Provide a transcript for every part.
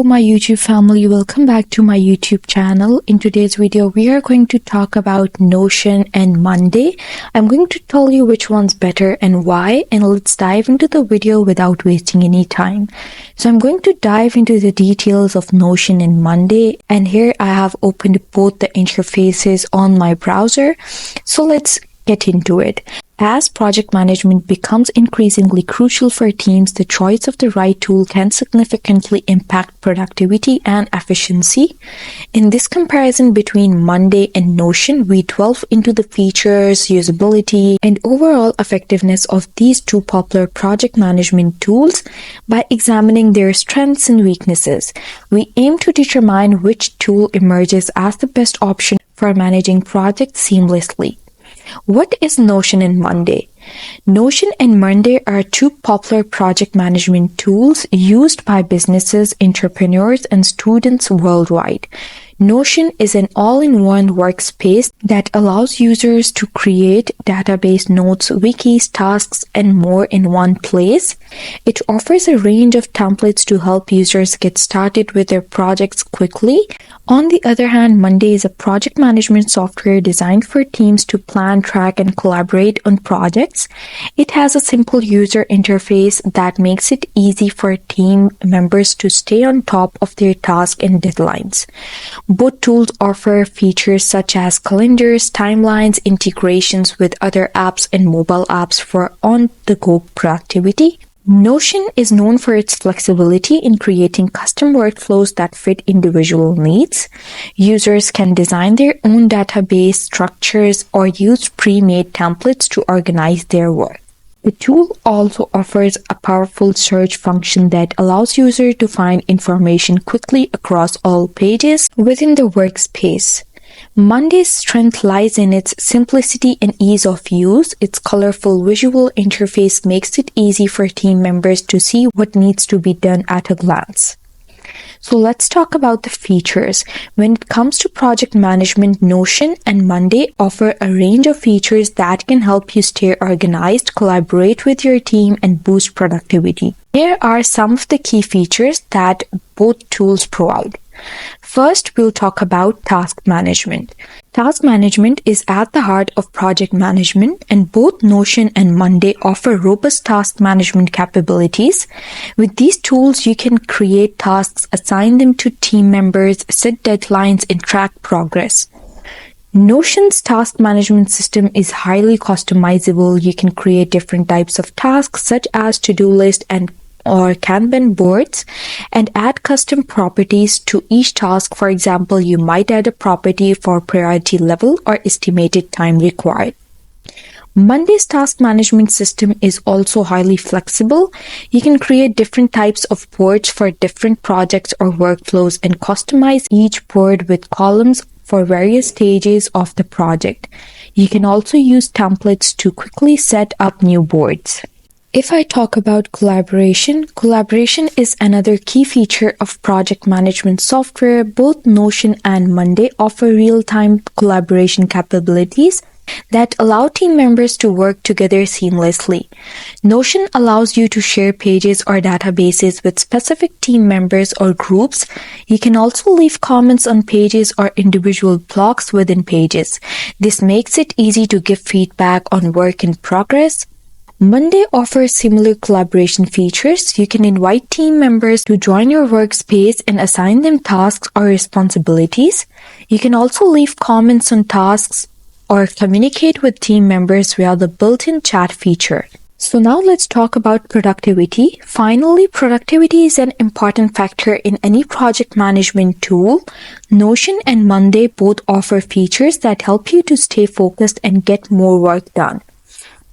my YouTube family, welcome back to my YouTube channel. In today's video, we are going to talk about Notion and Monday. I'm going to tell you which one's better and why, and let's dive into the video without wasting any time. So I'm going to dive into the details of Notion and Monday, and here I have opened both the interfaces on my browser. So let's get into it. As project management becomes increasingly crucial for teams, the choice of the right tool can significantly impact productivity and efficiency. In this comparison between Monday and Notion, we delve into the features, usability, and overall effectiveness of these two popular project management tools by examining their strengths and weaknesses. We aim to determine which tool emerges as the best option for managing projects seamlessly. What is Notion and Monday? Notion and Monday are two popular project management tools used by businesses, entrepreneurs, and students worldwide. Notion is an all-in-one workspace that allows users to create database notes, wikis, tasks, and more in one place. It offers a range of templates to help users get started with their projects quickly. On the other hand, Monday is a project management software designed for teams to plan, track, and collaborate on projects. It has a simple user interface that makes it easy for team members to stay on top of their tasks and deadlines. Both tools offer features such as calendars, timelines, integrations with other apps, and mobile apps for on-the-go productivity. Notion is known for its flexibility in creating custom workflows that fit individual needs. Users can design their own database structures or use pre-made templates to organize their work. The tool also offers a powerful search function that allows users to find information quickly across all pages within the workspace. Monday's strength lies in its simplicity and ease of use. Its colorful visual interface makes it easy for team members to see what needs to be done at a glance. So let's talk about the features. When it comes to project management, Notion and Monday offer a range of features that can help you stay organized, collaborate with your team, and boost productivity. Here are some of the key features that both tools provide. First, we'll talk about task management. Task management is at the heart of project management, and both Notion and Monday offer robust task management capabilities. With these tools, you can create tasks, assign them to team members, set deadlines, and track progress. Notion's task management system is highly customizable. You can create different types of tasks, such as to-do list or Kanban boards, and add custom properties to each task. For example, you might add a property for priority level or estimated time required. Monday's task management system is also highly flexible. You can create different types of boards for different projects or workflows and customize each board with columns for various stages of the project. You can also use templates to quickly set up new boards. If I talk about collaboration is another key feature of project management software. Both Notion and Monday offer real-time collaboration capabilities that allow team members to work together seamlessly. Notion allows you to share pages or databases with specific team members or groups. You can also leave comments on pages or individual blocks within pages. This makes it easy to give feedback on work in progress. Monday offers similar collaboration features. You can invite team members to join your workspace and assign them tasks or responsibilities. You can also leave comments on tasks or communicate with team members via the built-in chat feature. So now let's talk about productivity. Finally, productivity is an important factor in any project management tool. Notion and Monday both offer features that help you to stay focused and get more work done.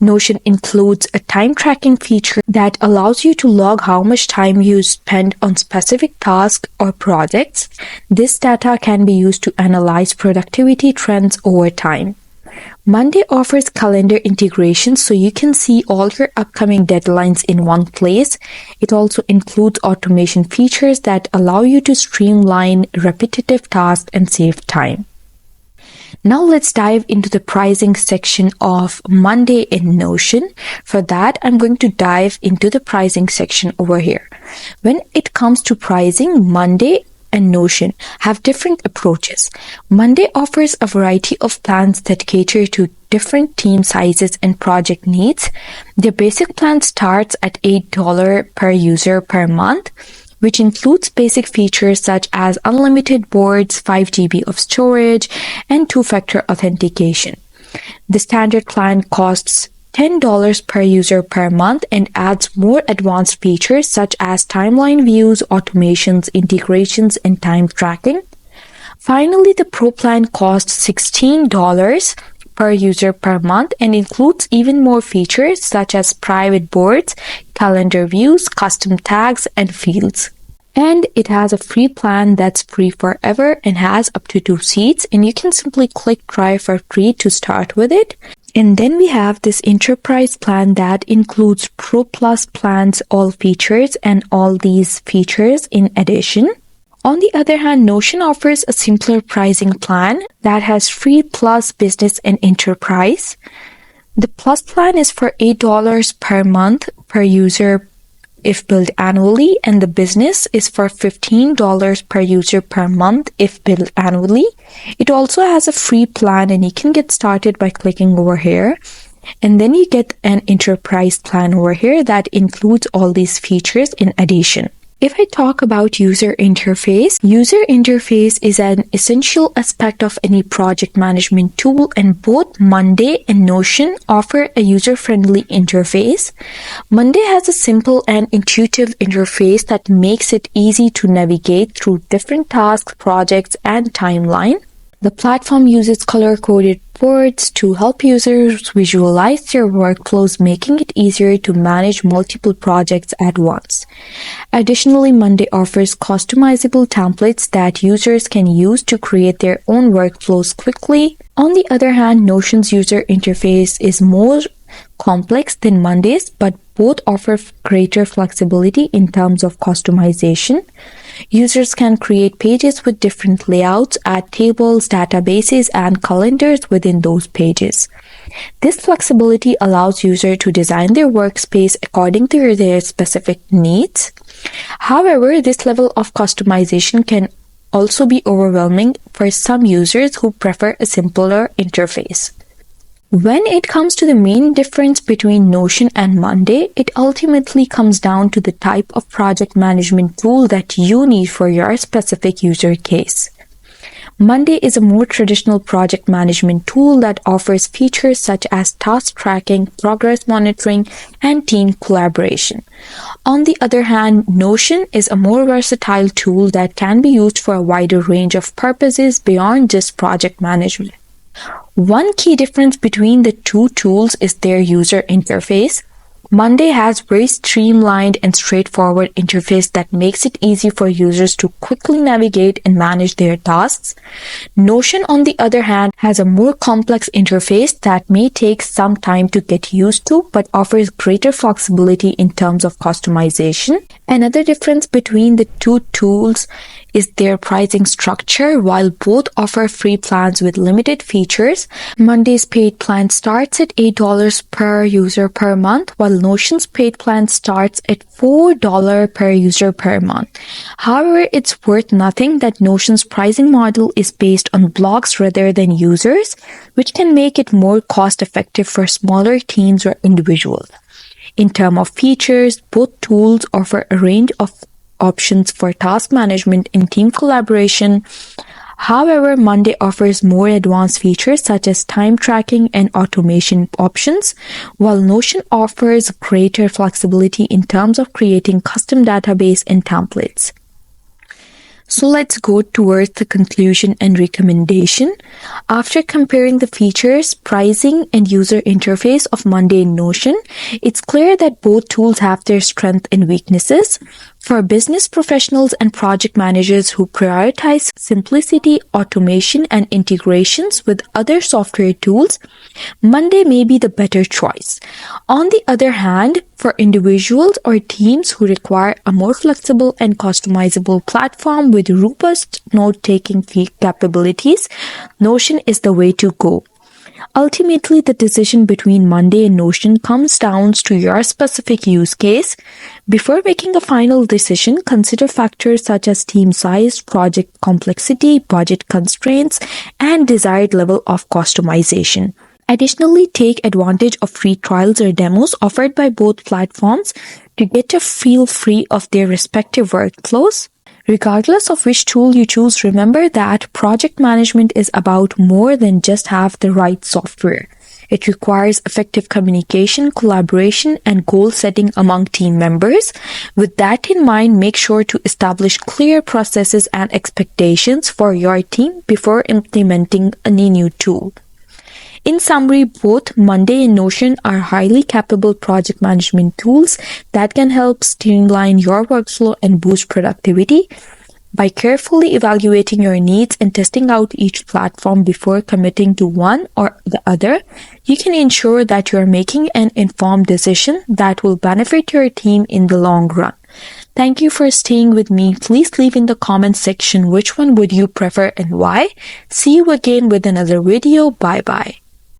Notion includes a time tracking feature that allows you to log how much time you spend on specific tasks or projects. This data can be used to analyze productivity trends over time. Monday offers calendar integration so you can see all your upcoming deadlines in one place. It also includes automation features that allow you to streamline repetitive tasks and save time. Now let's dive into the pricing section of Monday in Notion. For that, I'm going to dive into the pricing section over here. When it comes to pricing, Monday and Notion have different approaches. Monday offers a variety of plans that cater to different team sizes and project needs. The basic plan starts at $8 per user per month, which includes basic features such as unlimited boards, 5 GB of storage, and two-factor authentication. The standard plan costs $10 per user per month and adds more advanced features such as timeline views, automations, integrations, and time tracking. Finally, the Pro plan costs $16 per user per month and includes even more features such as private boards, calendar views, custom tags, and fields. And it has a free plan that's free forever and has up to 2 seats, and you can simply click try for free to start with it. And then we have this enterprise plan that includes Pro Plus plans, all features and all these features in addition. On the other hand, Notion offers a simpler pricing plan that has free plus business and enterprise. The plus plan is for $8 per month per user if billed annually, and the business is for $15 per user per month if billed annually. It also has a free plan and you can get started by clicking over here. And then you get an enterprise plan over here that includes all these features in addition. If I talk about user interface is an essential aspect of any project management tool, and both Monday and Notion offer a user-friendly interface. Monday has a simple and intuitive interface that makes it easy to navigate through different tasks, projects, and timeline. The platform uses color-coded boards to help users visualize their workflows, making it easier to manage multiple projects at once. Additionally, Monday offers customizable templates that users can use to create their own workflows quickly. On the other hand, Notion's user interface is more complex than Monday's, but both offer greater flexibility in terms of customization. Users can create pages with different layouts, add tables, databases, and calendars within those pages. This flexibility allows users to design their workspace according to their specific needs. However, this level of customization can also be overwhelming for some users who prefer a simpler interface. When it comes to the main difference between Notion and Monday, it ultimately comes down to the type of project management tool that you need for your specific user case. Monday is a more traditional project management tool that offers features such as task tracking, progress monitoring, and team collaboration. On the other hand, Notion is a more versatile tool that can be used for a wider range of purposes beyond just project management. One key difference between the two tools is their user interface. Monday has very streamlined and straightforward interface that makes it easy for users to quickly navigate and manage their tasks. Notion, on the other hand, has a more complex interface that may take some time to get used to, but offers greater flexibility in terms of customization. Another difference between the two tools is their pricing structure. While both offer free plans with limited features, Monday's paid plan starts at $8 per user per month, while Notion's paid plan starts at $4 per user per month. However, it's worth noting that Notion's pricing model is based on blocks rather than users, which can make it more cost-effective for smaller teams or individuals. In terms of features, both tools offer a range of options for task management and team collaboration. However, Monday offers more advanced features such as time tracking and automation options, while Notion offers greater flexibility in terms of creating custom database and templates. So let's go towards the conclusion and recommendation. After comparing the features, pricing, and user interface of Monday and Notion, it's clear that both tools have their strengths and weaknesses. For business professionals and project managers who prioritize simplicity, automation, and integrations with other software tools, Monday may be the better choice. On the other hand, for individuals or teams who require a more flexible and customizable platform with robust note-taking capabilities, Notion is the way to go. Ultimately, the decision between Monday and Notion comes down to your specific use case. Before making a final decision, consider factors such as team size, project complexity, budget constraints, and desired level of customization. Additionally, take advantage of free trials or demos offered by both platforms to get a feel free of their respective workflows. Regardless of which tool you choose, remember that project management is about more than just have the right software. It requires effective communication, collaboration, and goal setting among team members. With that in mind, make sure to establish clear processes and expectations for your team before implementing any new tool. In summary, both Monday and Notion are highly capable project management tools that can help streamline your workflow and boost productivity. By carefully evaluating your needs and testing out each platform before committing to one or the other, you can ensure that you're making an informed decision that will benefit your team in the long run. Thank you for staying with me. Please leave in the comment section which one would you prefer and why. See you again with another video. Bye bye.